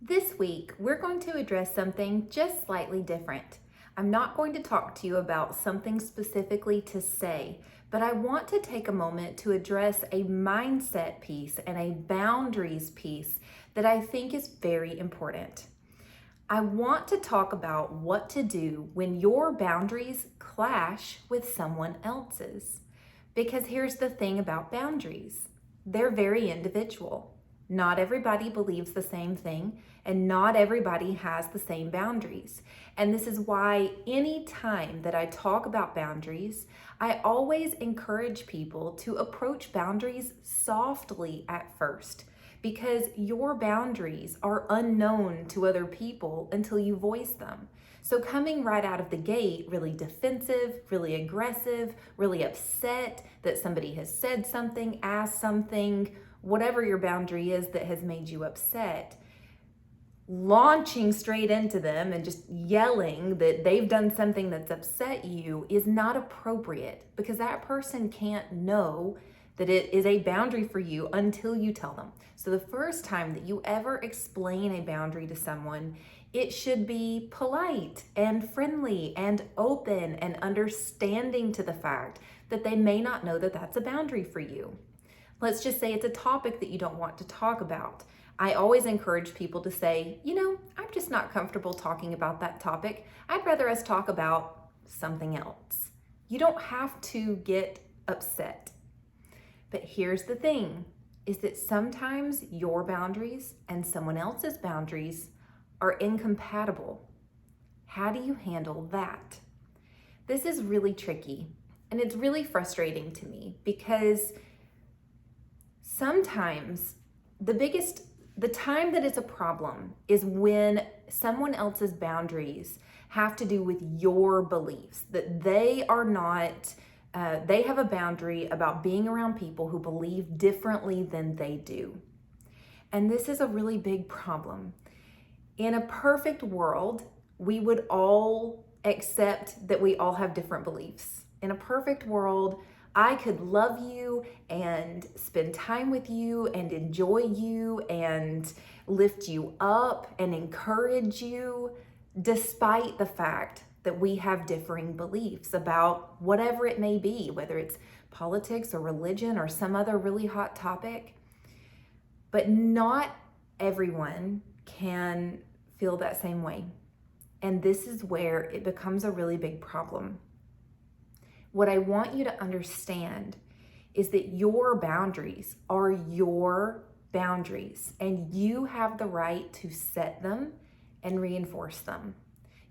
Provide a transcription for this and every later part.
This week, we're going to address something just slightly different. I'm not going to talk to you about something specifically to say, but I want to take a moment to address a mindset piece and a boundaries piece that I think is very important. I want to talk about what to do when your boundaries clash with someone else's. Because here's the thing about boundaries, they're very individual. Not everybody believes the same thing, and not everybody has the same boundaries. And this is why any time that I talk about boundaries, I always encourage people to approach boundaries softly at first, because your boundaries are unknown to other people until you voice them. So coming right out of the gate, really defensive, really aggressive, really upset that somebody has said something, asked something, whatever your boundary is that has made you upset, launching straight into them and just yelling that they've done something that's upset you is not appropriate, because that person can't know that it is a boundary for you until you tell them. So the first time that you ever explain a boundary to someone, it should be polite and friendly and open and understanding to the fact that they may not know that that's a boundary for you. Let's just say it's a topic that you don't want to talk about. I always encourage people to say, I'm just not comfortable talking about that topic. I'd rather us talk about something else. You don't have to get upset. But here's the thing, is that sometimes your boundaries and someone else's boundaries are incompatible. How do you handle that? This is really tricky, and it's really frustrating to me, because sometimes the time that it's a problem is when someone else's boundaries have to do with your beliefs, that they are not, they have a boundary about being around people who believe differently than they do. And this is a really big problem. In a perfect world, we would all accept that we all have different beliefs. In a perfect world, I could love you and spend time with you and enjoy you and lift you up and encourage you, despite the fact that we have differing beliefs about whatever it may be, whether it's politics or religion or some other really hot topic. But not everyone can feel that same way. And this is where it becomes a really big problem. What I want you to understand is that your boundaries are your boundaries, and you have the right to set them and reinforce them.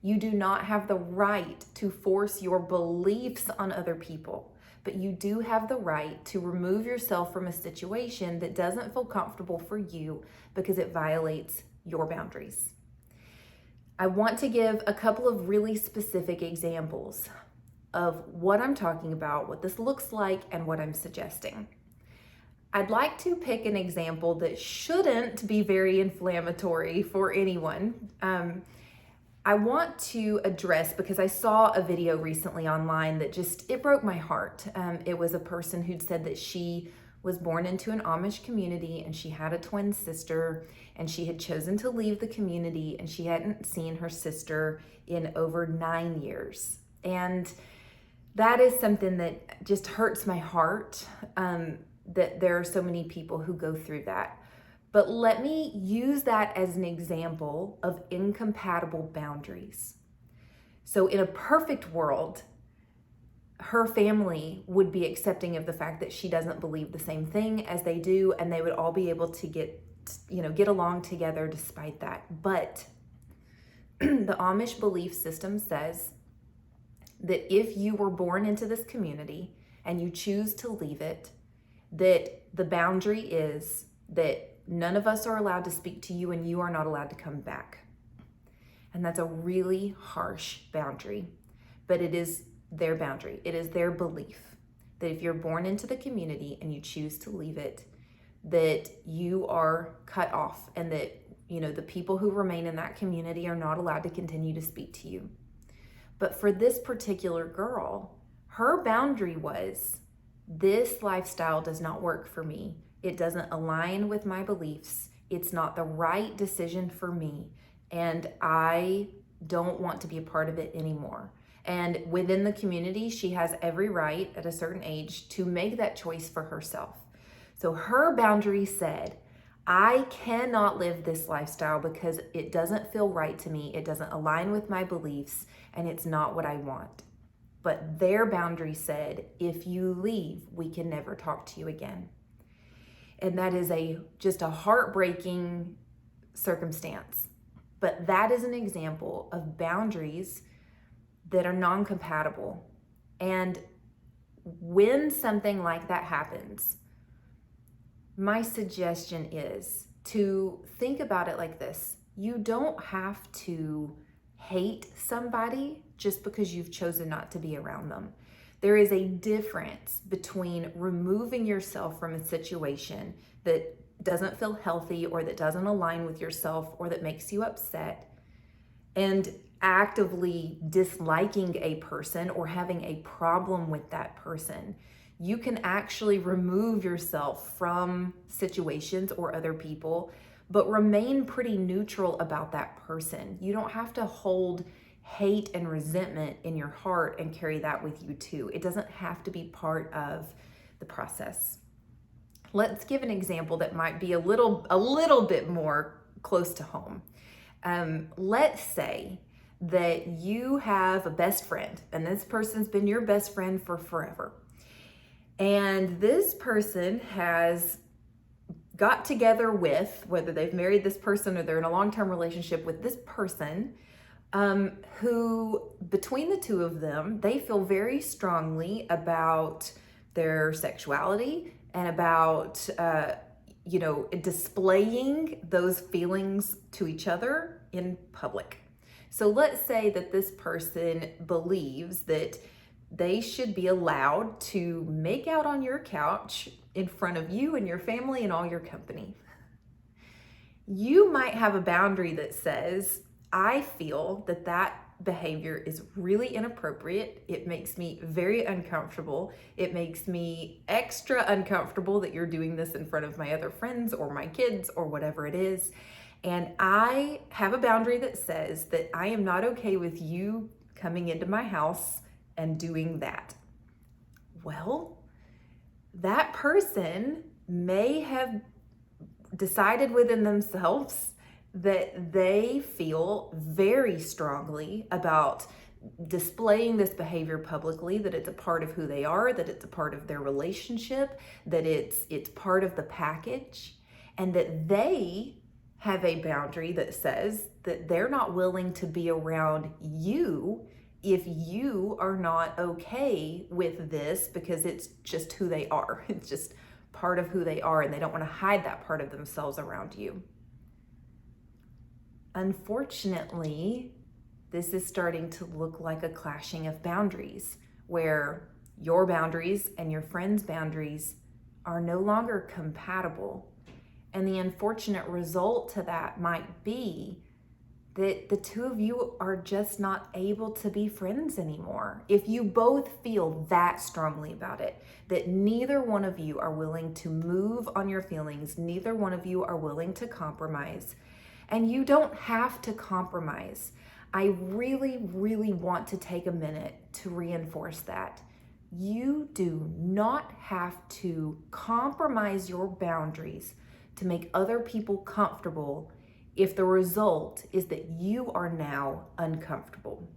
You do not have the right to force your beliefs on other people, but you do have the right to remove yourself from a situation that doesn't feel comfortable for you because it violates your boundaries. I want to give a couple of really specific examples of what I'm talking about, what this looks like, and what I'm suggesting. I'd like to pick an example that shouldn't be very inflammatory for anyone. I want to address, because I saw a video recently online that it broke my heart. It was a person who'd said that she was born into an Amish community and she had a twin sister, and she had chosen to leave the community, and she hadn't seen her sister in over 9 years. And that is something that just hurts my heart, that there are so many people who go through that. But let me use that as an example of incompatible boundaries. So in a perfect world, her family would be accepting of the fact that she doesn't believe the same thing as they do, and they would all be able to get along together despite that. But the Amish belief system says that if you were born into this community and you choose to leave it, that the boundary is that none of us are allowed to speak to you and you are not allowed to come back. And that's a really harsh boundary, but it is their boundary. It is their belief that if you're born into the community and you choose to leave it, that you are cut off, and that, the people who remain in that community are not allowed to continue to speak to you. But for this particular girl, her boundary was, this lifestyle does not work for me. It doesn't align with my beliefs. It's not the right decision for me, and I don't want to be a part of it anymore. And within the community, she has every right at a certain age to make that choice for herself. So her boundary said, I cannot live this lifestyle because it doesn't feel right to me, it doesn't align with my beliefs, and it's not what I want. But their boundary said, if you leave, we can never talk to you again. And that is just a heartbreaking circumstance. But that is an example of boundaries that are non-compatible. And when something like that happens, my suggestion is to think about it like this. You don't have to hate somebody just because you've chosen not to be around them. There is a difference between removing yourself from a situation that doesn't feel healthy or that doesn't align with yourself or that makes you upset, and actively disliking a person or having a problem with that person. You can actually remove yourself from situations or other people, but remain pretty neutral about that person. You don't have to hold hate and resentment in your heart and carry that with you too. It doesn't have to be part of the process. Let's give an example that might be a little bit more close to home. Let's say that you have a best friend, and this person's been your best friend for forever. And this person has got together with, whether they've married this person or they're in a long-term relationship with this person, who between the two of them, they feel very strongly about their sexuality and about, displaying those feelings to each other in public. So let's say that this person believes that they should be allowed to make out on your couch in front of you and your family and all your company. You might have a boundary that says, I feel that behavior is really inappropriate. It makes me very uncomfortable. It makes me extra uncomfortable that you're doing this in front of my other friends or my kids or whatever it is. And I have a boundary that says that I am not okay with you coming into my house and doing that. Well, that person may have decided within themselves that they feel very strongly about displaying this behavior publicly, that it's a part of who they are, that it's a part of their relationship, that it's part of the package, and that they have a boundary that says that they're not willing to be around you if you are not okay with this, because it's just who they are. It's just part of who they are, and they don't want to hide that part of themselves around you. Unfortunately, this is starting to look like a clashing of boundaries, where your boundaries and your friend's boundaries are no longer compatible. And the unfortunate result to that might be that the two of you are just not able to be friends anymore. If you both feel that strongly about it, that neither one of you are willing to move on your feelings, neither one of you are willing to compromise, and you don't have to compromise. I really, really want to take a minute to reinforce that. You do not have to compromise your boundaries to make other people comfortable if the result is that you are now uncomfortable.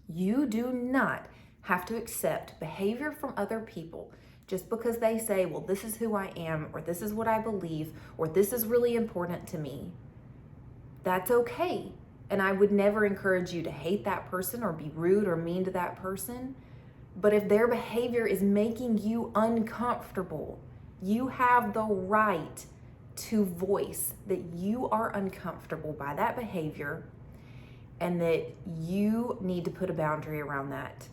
You do not have to accept behavior from other people just because they say, well, this is who I am, or this is what I believe, or this is really important to me. That's okay. And I would never encourage you to hate that person or be rude or mean to that person. But if their behavior is making you uncomfortable, you have the right to voice that you are uncomfortable by that behavior and that you need to put a boundary around that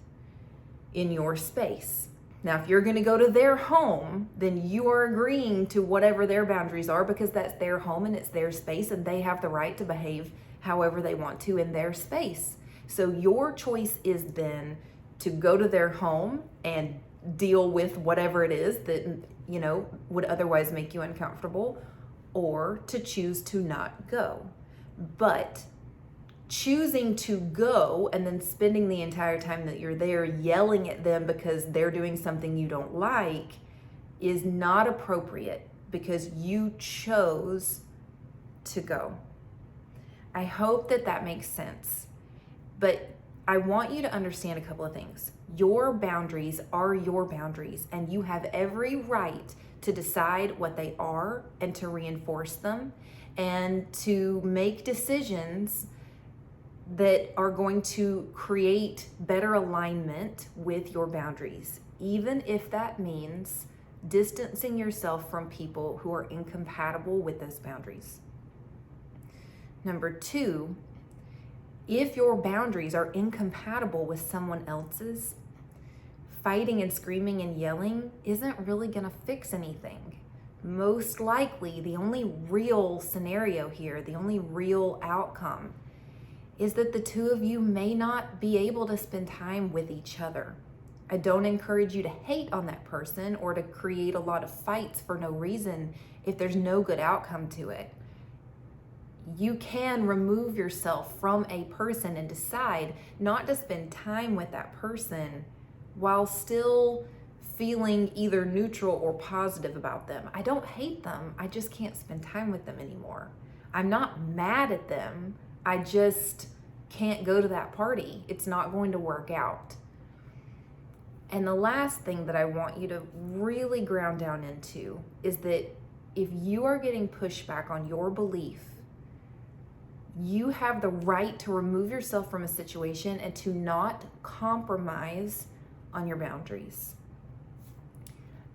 in your space. Now, if you're going to go to their home, then you are agreeing to whatever their boundaries are, because that's their home and it's their space, and they have the right to behave however they want to in their space. So your choice is then to go to their home and deal with whatever it is that, would otherwise make you uncomfortable, or to choose to not go. But choosing to go and then spending the entire time that you're there yelling at them because they're doing something you don't like is not appropriate, because you chose to go. I hope that that makes sense. But I want you to understand a couple of things. Your boundaries are your boundaries, and you have every right to decide what they are and to reinforce them and to make decisions that are going to create better alignment with your boundaries, even if that means distancing yourself from people who are incompatible with those boundaries. Number two, if your boundaries are incompatible with someone else's, fighting and screaming and yelling isn't really going to fix anything. Most likely, the only real scenario here, the only real outcome, is that the two of you may not be able to spend time with each other. I don't encourage you to hate on that person or to create a lot of fights for no reason if there's no good outcome to it. You can remove yourself from a person and decide not to spend time with that person while still feeling either neutral or positive about them. I don't hate them, I just can't spend time with them anymore. I'm not mad at them, I just can't go to that party. It's not going to work out. And the last thing that I want you to really ground down into is that if you are getting pushback on your belief, you have the right to remove yourself from a situation and to not compromise on your boundaries.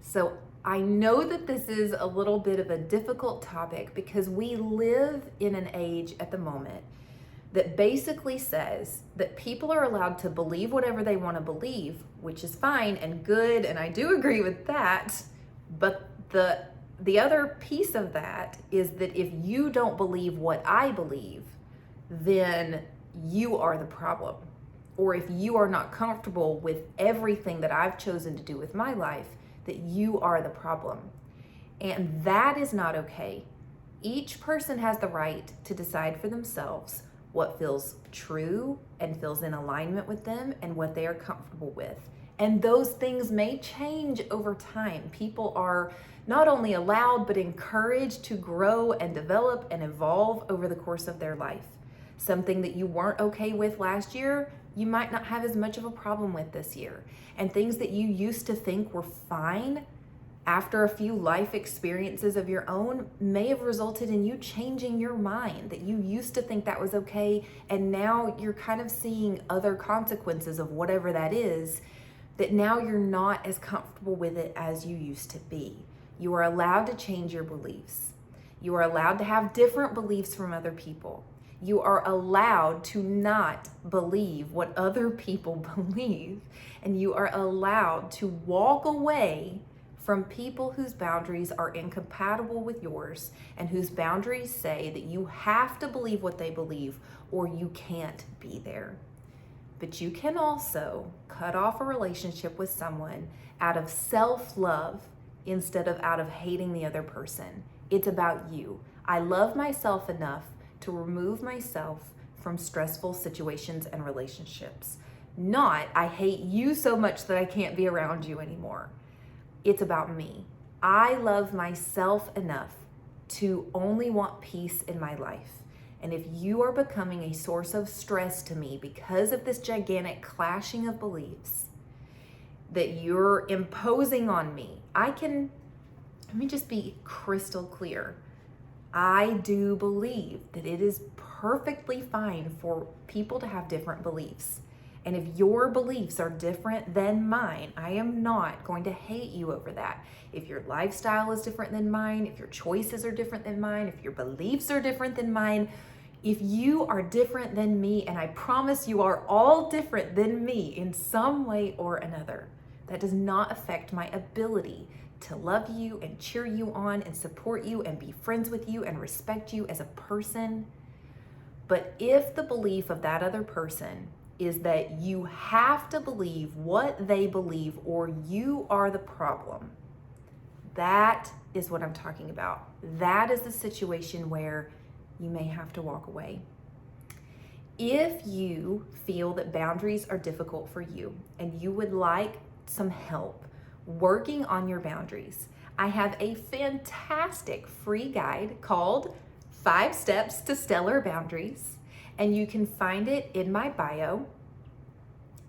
So I know that this is a little bit of a difficult topic because we live in an age at the moment that basically says that people are allowed to believe whatever they want to believe, which is fine and good, and I do agree with that. But the other piece of that is that if you don't believe what I believe, then you are the problem. Or if you are not comfortable with everything that I've chosen to do with my life, that you are the problem. And that is not okay. Each person has the right to decide for themselves what feels true and feels in alignment with them and what they are comfortable with. And those things may change over time. People are not only allowed, but encouraged to grow and develop and evolve over the course of their life. Something that you weren't okay with last year, you might not have as much of a problem with this year. And things that you used to think were fine after a few life experiences of your own may have resulted in you changing your mind, that you used to think that was okay, and now you're kind of seeing other consequences of whatever that is, that now you're not as comfortable with it as you used to be. You are allowed to change your beliefs. You are allowed to have different beliefs from other people. You are allowed to not believe what other people believe, and you are allowed to walk away from people whose boundaries are incompatible with yours and whose boundaries say that you have to believe what they believe or you can't be there. But you can also cut off a relationship with someone out of self-love instead of out of hating the other person. It's about you. I love myself enough to remove myself from stressful situations and relationships. Not, I hate you so much that I can't be around you anymore. It's about me. I love myself enough to only want peace in my life. And if you are becoming a source of stress to me because of this gigantic clashing of beliefs that you're imposing on me, let me just be crystal clear. I do believe that it is perfectly fine for people to have different beliefs. And if your beliefs are different than mine, I am not going to hate you over that. If your lifestyle is different than mine, if your choices are different than mine, if your beliefs are different than mine, if you are different than me, and I promise you are all different than me in some way or another, that does not affect my ability to love you and cheer you on and support you and be friends with you and respect you as a person. But if the belief of that other person is that you have to believe what they believe or you are the problem, That is what I'm talking about. That is the situation where you may have to walk away. If you feel that boundaries are difficult for you and you would like some help working on your boundaries, I have a fantastic free guide called 5 Steps to Stellar Boundaries, and you can find it in my bio.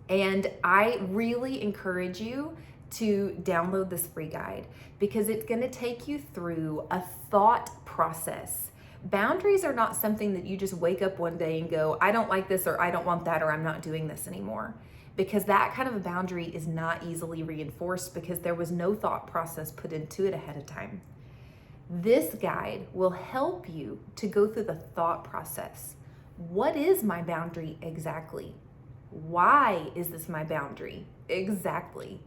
And I really encourage you to download this free guide because it's going to take you through a thought process. Boundaries are not something that you just wake up one day and go, I don't like this, or I don't want that, or I'm not doing this anymore. Because that kind of a boundary is not easily reinforced because there was no thought process put into it ahead of time. This guide will help you to go through the thought process. What is my boundary exactly? Why is this my boundary exactly?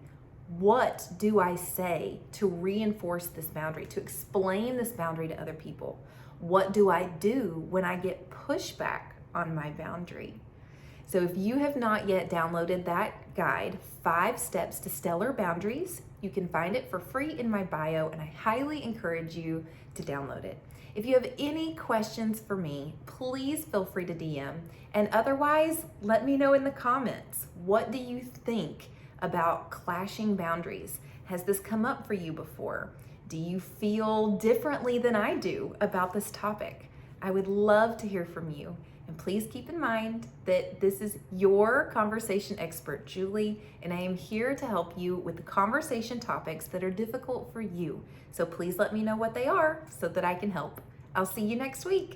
What do I say to reinforce this boundary, to explain this boundary to other people? What do I do when I get pushback on my boundary? So if you have not yet downloaded that guide, 5 Steps to Stellar Boundaries, you can find it for free in my bio, and I highly encourage you to download it. If you have any questions for me, please feel free to DM. And otherwise, let me know in the comments. What do you think about clashing boundaries? Has this come up for you before? Do you feel differently than I do about this topic? I would love to hear from you. And please keep in mind that this is your conversation expert, Julie, and I am here to help you with the conversation topics that are difficult for you. So please let me know what they are so that I can help. I'll see you next week.